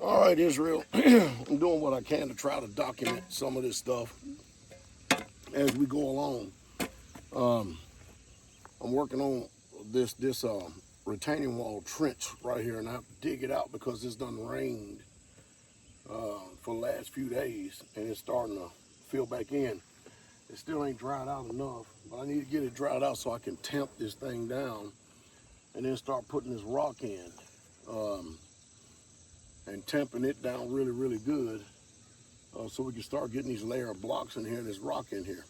All right, Israel. I'm doing what I can to try to document some of this stuff as we go along. I'm working on this retaining wall trench right here, and I have to dig it out because it's done rained for the last few days, and it's starting to fill back in. It still ain't dried out enough, but I need to get it dried out so I can tamp this thing down and then start putting this rock in. And tamping it down really, really good so we can start getting these layer of blocks in here and this rock in here.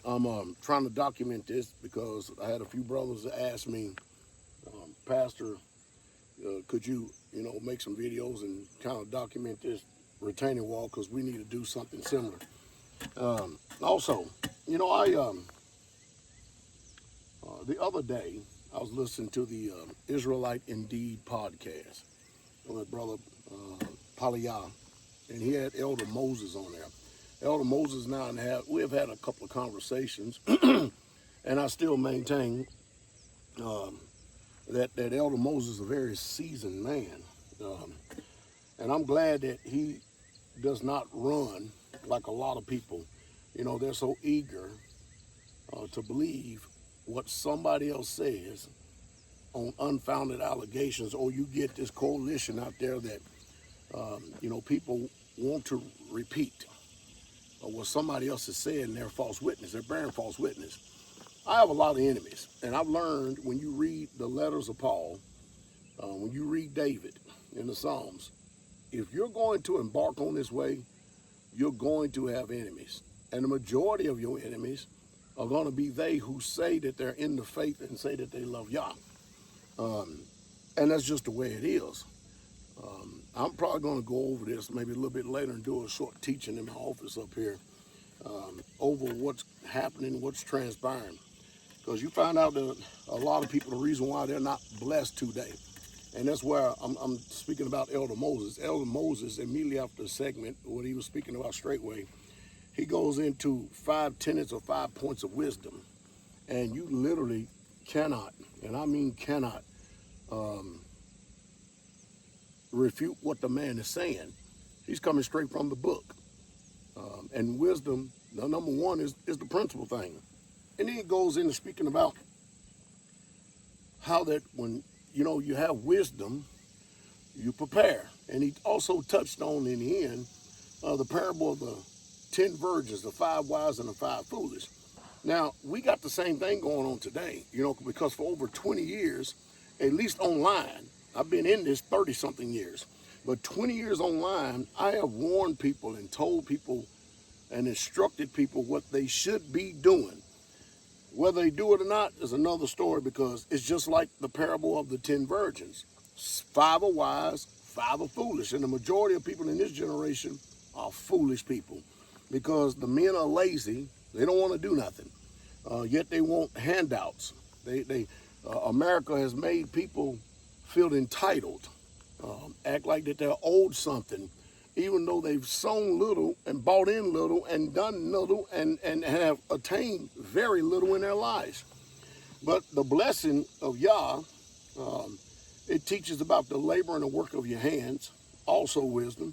I'm trying to document this because I had a few brothers that asked me, Pastor, could you make some videos and kind of document this retaining wall, because we need to do something similar. Also, the other day, I was listening to the Israelite Indeed podcast with Brother Paliyah, and he had Elder Moses on there. Elder Moses and I we have had a couple of conversations, and I still maintain that Elder Moses is a very seasoned man. And I'm glad that he does not run like a lot of people. They're so eager to believe what somebody else says on unfounded allegations, or you get this coalition out there that people want to repeat what somebody else has said, and they're false witness. They're bearing false witness. I have a lot of enemies, and I've learned when you read the letters of Paul, when you read David in the Psalms, if you're going to embark on this way, you're going to have enemies, and the majority of your enemies are going to be they who say that they're in the faith and say that they love Yah. And that's just the way it is. I'm probably going to go over this maybe a little bit later and do a short teaching in my office up here over what's happening, what's transpiring. Because you find out that a lot of people, the reason why they're not blessed today. And that's where I'm speaking about Elder Moses. Elder Moses, immediately after the segment, when he was speaking about Straitway, he goes into 5 tenets or 5 points of wisdom. And you literally cannot, and I mean cannot, refute what the man is saying. He's coming straight from the book. And wisdom, the number one is the principal thing. And then he goes into speaking about how that when, you have wisdom, you prepare. And he also touched on in the end the parable of the 10 virgins, the 5 wise and the 5 foolish. Now, we got the same thing going on today, because for over 20 years, at least online, I've been in this 30-something years, but 20 years online, I have warned people and told people and instructed people what they should be doing. Whether they do it or not is another story, because it's just like the parable of the 10 virgins. 5 are wise, 5 are foolish, and the majority of people in this generation are foolish people, because the men are lazy. They don't want to do nothing, yet they want handouts. America has made people feel entitled, act like that they're owed something, even though they've sown little and bought in little and done little and have attained very little in their lives. But the blessing of Yah, it teaches about the labor and the work of your hands, also wisdom.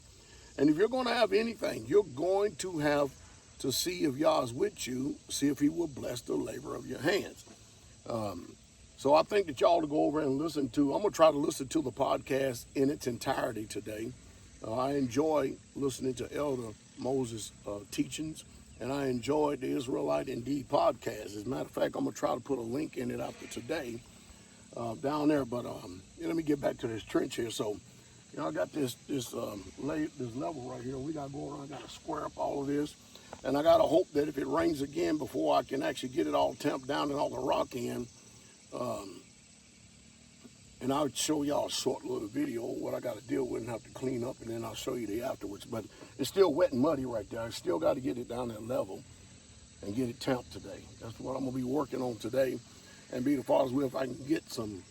And if you're going to have anything, you're going to have to see if Yah is with you, see if he will bless the labor of your hands. So I think that y'all to go over and listen to, I'm going to try to listen to the podcast in its entirety today. I enjoy listening to Elder Moses' teachings, and I enjoyed the Israelite Indeed podcast. As a matter of fact, I'm going to try to put a link in it after today down there. But let me get back to this trench here. So, I got this level right here. We got to go around, I got to square up all of this. And I got to hope that if it rains again before I can actually get it all tamped down and all the rock in, and I'll show y'all a short little video of what I got to deal with and have to clean up, and then I'll show you the afterwards. But it's still wet and muddy right there. I still got to get it down that level and get it tamped today. That's what I'm going to be working on today, and be the Father's will if I can get some,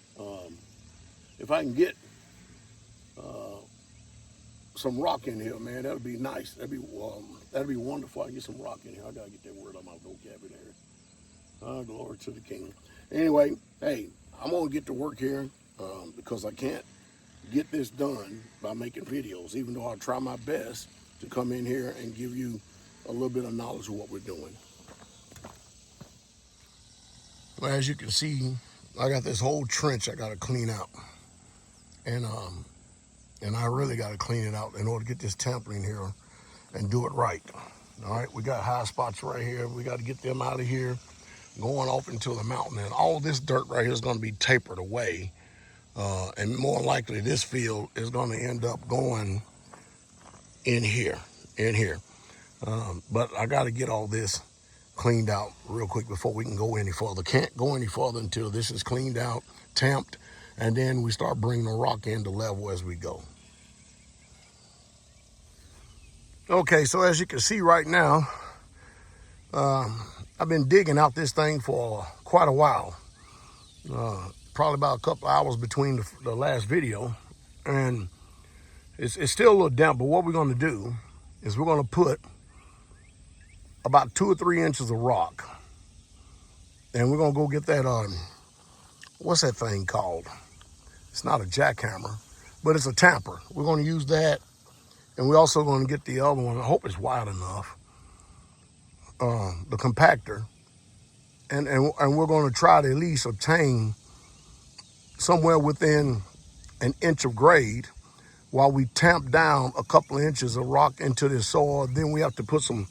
some rock in here, man. That'll be nice. That'd be wonderful. I can get some rock in here. I got to get that word out of my vocabulary. Glory to the King. Anyway, hey, I'm going to get to work here. because I can't get this done by making videos, even though I try my best to come in here and give you a little bit of knowledge of what we're doing. Well, as you can see, I got this whole trench I got to clean out, and I really got to clean it out in order to get this tampering here and do it right. All right, we got high spots right here. We got to get them out of here, going off into the mountain, and all this dirt right here is going to be tapered away, and more likely this field is going to end up going in here. But I got to get all this cleaned out real quick before we can go any further. Can't go any further until this is cleaned out, tamped, and then we start bringing the rock into level as we go. Okay, so as you can see right now, I've been digging out this thing for quite a while. Probably about a couple hours between the last video, and it's still a little damp, but what we're going to do is we're going to put about 2 or 3 inches of rock, and we're going to go get that, what's that thing called? It's not a jackhammer, but it's a tamper. We're going to use that, and we're also going to get the other one. I hope it's wide enough, the compactor, and we're going to try to at least obtain somewhere within an inch of grade while we tamp down a couple of inches of rock into this soil. Then we have to put some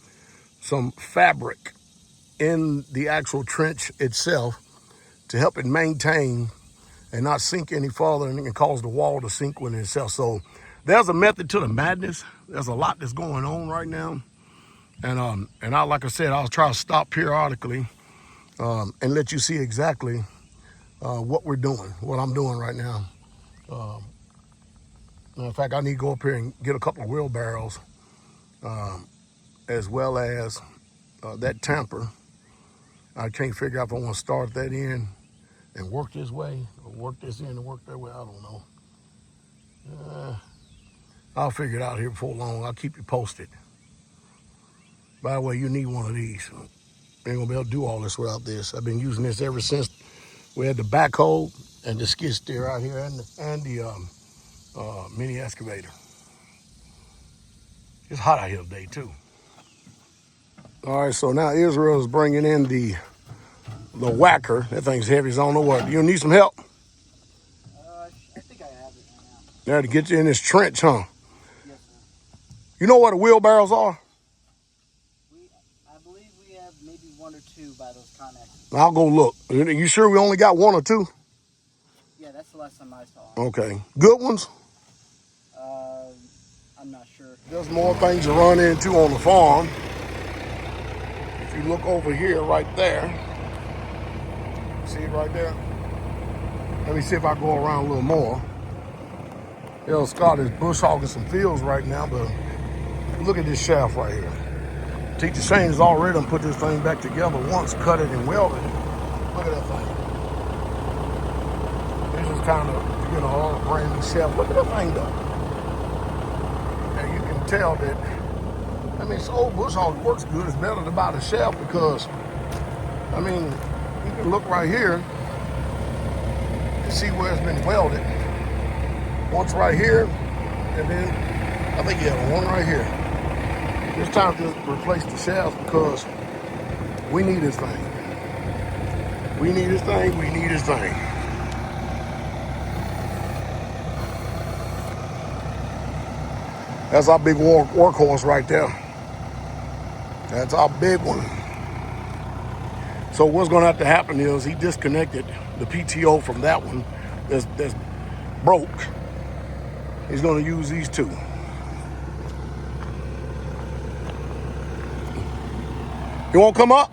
fabric in the actual trench itself to help it maintain and not sink any further, and it can cause the wall to sink within itself. So there's a method to the madness. There's a lot that's going on right now. And like I said, I'll try to stop periodically and let you see exactly what we're doing, what I'm doing right now. In fact, I need to go up here and get a couple of wheelbarrows, as well as that tamper. I can't figure out if I want to start that in and work this way, or work this in and work that way. I don't know. I'll figure it out here before long. I'll keep you posted. By the way, you need one of these. You ain't gonna be able to do all this without this. I've been using this ever since we had the backhoe and the skid steer out here, and the mini excavator. It's hot out here today too. All right, so now Israel is bringing in the whacker. That thing's heavy as I don't know what. You need some help? I think I have it right now. Yeah, to get you in this trench, huh? Yes, sir. You know what the wheelbarrows are? I believe we have maybe 1 or 2 by those connectors. I'll go look. You sure we only got 1 or 2? Yeah, that's the last time I saw them. Okay. Good ones? I'm not sure. There's more things to run into on the farm. If you look over here, right there. See it right there? Let me see if I go around a little more. Scott is bush hogging some fields right now, but look at this shaft right here. Teacher Shane's already done put this thing back together once, cut it and welded it. Look at that thing. This is kind of, a brand new shaft. Look at that thing though. And you can tell that, this old bush hog works good. It's better than about a shaft because, you can look right here and see where it's been welded. Once right here, and then I think you have one right here. It's time to replace the shaft because we need this thing. We need this thing, we need this thing. That's our big workhorse right there. That's our big one. So what's gonna have to happen is he disconnected the PTO from that one that's broke. He's gonna use these 2. You won't come up?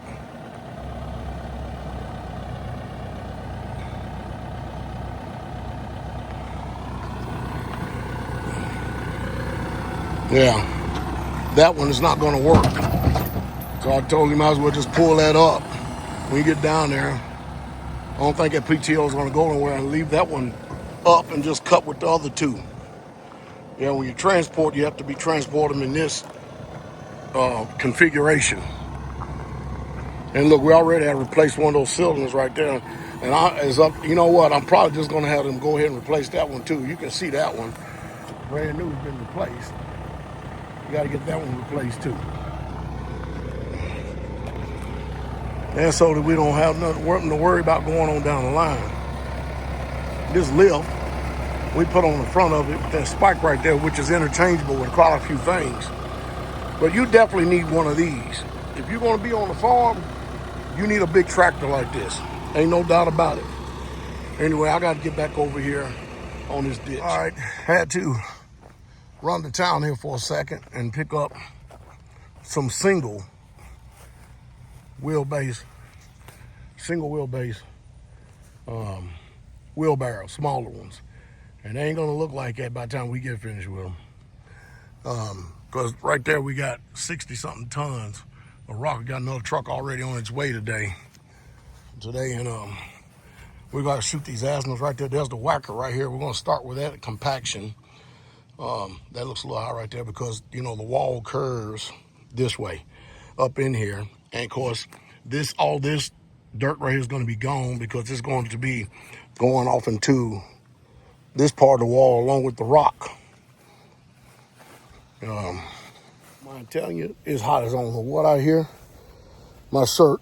Yeah, that one is not gonna work. So I told him I might as well just pull that up. When you get down there, I don't think that PTO is gonna go nowhere, and leave that one up and just cut with the other 2. Yeah, when you transport, you have to be transporting them in this configuration. And look, we already have replaced one of those cylinders right there. It's up. You know what? I'm probably just gonna have them go ahead and replace that one too. You can see that one, brand new, has been replaced. You got to get that one replaced too. And so that we don't have nothing to worry about going on down the line. This lift we put on the front of it with that spike right there, which is interchangeable with quite a few things. But you definitely need one of these. If you're going to be on the farm, you need a big tractor like this. Ain't no doubt about it. Anyway, I got to get back over here on this ditch. All right, had to run to town here for a second and pick up some single wheelbase wheelbarrows, smaller ones. And they ain't gonna look like that by the time we get finished with them. Because right there we got 60 something tons of rock. We got another truck already on its way today. And we gotta shoot these azimuths right there. There's the whacker right here. We're gonna start with that compaction. That looks a little high right there because, you know, the wall curves this way up in here. And of course, all this dirt right here is going to be gone because it's going to be going off into this part of the wall along with the rock. I'm telling you, it's hot as I don't know what out here. My shirt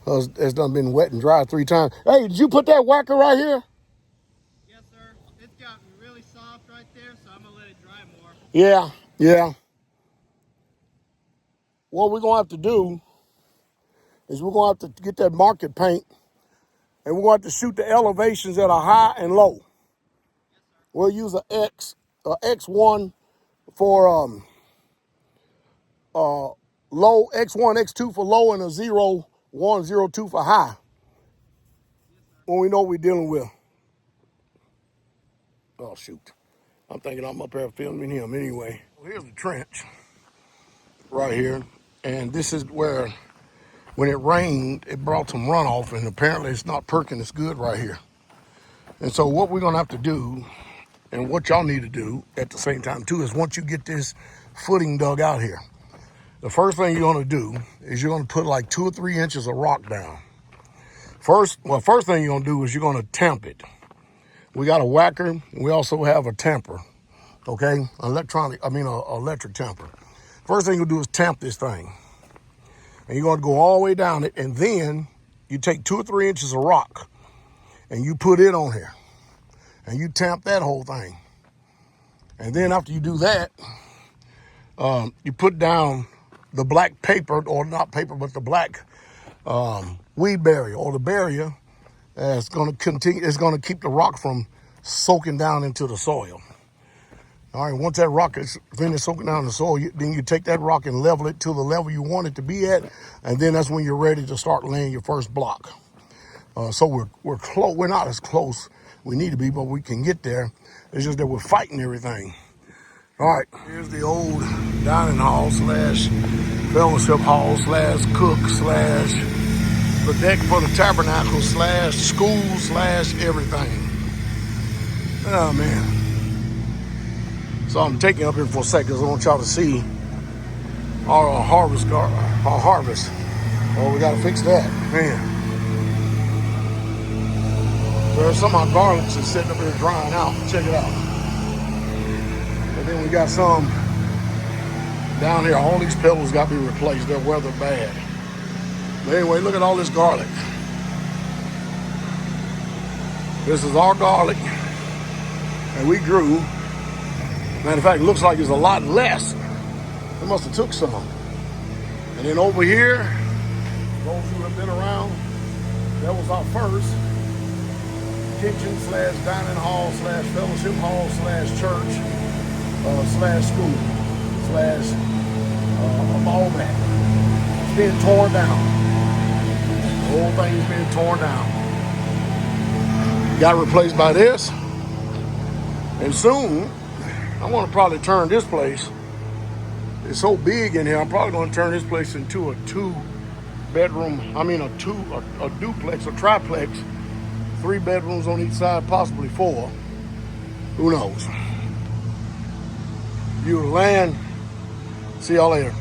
has done been wet and dry 3 times. Hey, did you put that whacker right here? Yes, sir. It's gotten really soft right there, so I'm going to let it dry more. Yeah. What we're going to have to do is we're going to have to get that market paint, and we're going to have to shoot the elevations that are high and low. Yes, sir. We'll use a X1 for low, X1, X2 for low, and a 0, 1, 0, 2 for high. When we know what we're dealing with. Oh, shoot. I'm thinking I'm up here filming him anyway. Well, here's the trench right here. And this is where, when it rained, it brought some runoff, and apparently it's not perking as good right here. And so what we're going to have to do, and what y'all need to do at the same time too, is once you get this footing dug out here, the first thing you're going to do is you're going to put like 2 or 3 inches of rock down. First thing you're going to do is you're going to tamp it. We got a whacker, and we also have a tamper, okay? Electric tamper. First thing you'll do is tamp this thing. And you're going to go all the way down it, and then you take 2 or 3 inches of rock, and you put it on here, and you tamp that whole thing. And then after you do that, you put down the black paper, or not paper, but the black weed barrier, or the barrier that's going to keep the rock from soaking down into the soil. All right, once that rock is finished soaking down in the soil, then you take that rock and level it to the level you want it to be at, and then that's when you're ready to start laying your first block. So we're close. We're not as close we need to be, but we can get there. It's just that we're fighting everything. All right, here's the old dining hall / fellowship hall / cook / the deck for the tabernacle / school / everything. Oh man. So I'm taking up here for a second because I want y'all to see our harvest. Oh, we gotta fix that, man. There's some of our garlics is sitting up here drying out. Check it out. And then we got some down here. All these petals got to be replaced. They're weather bad. But anyway, look at all this garlic. This is our garlic, and we grew. Matter of fact, it looks like it's a lot less. They must have took some. And then over here, those who have been around, that was our first kitchen / dining hall / fellowship hall / church / school / all that. It's being torn down. The whole thing is being torn down. Got replaced by this. And soon, I want to probably turn this place. It's so big in here, I'm probably going to turn this place into a 2-bedroom, a duplex or triplex. 3 bedrooms on each side, possibly 4. Who knows? View of the land. See y'all later.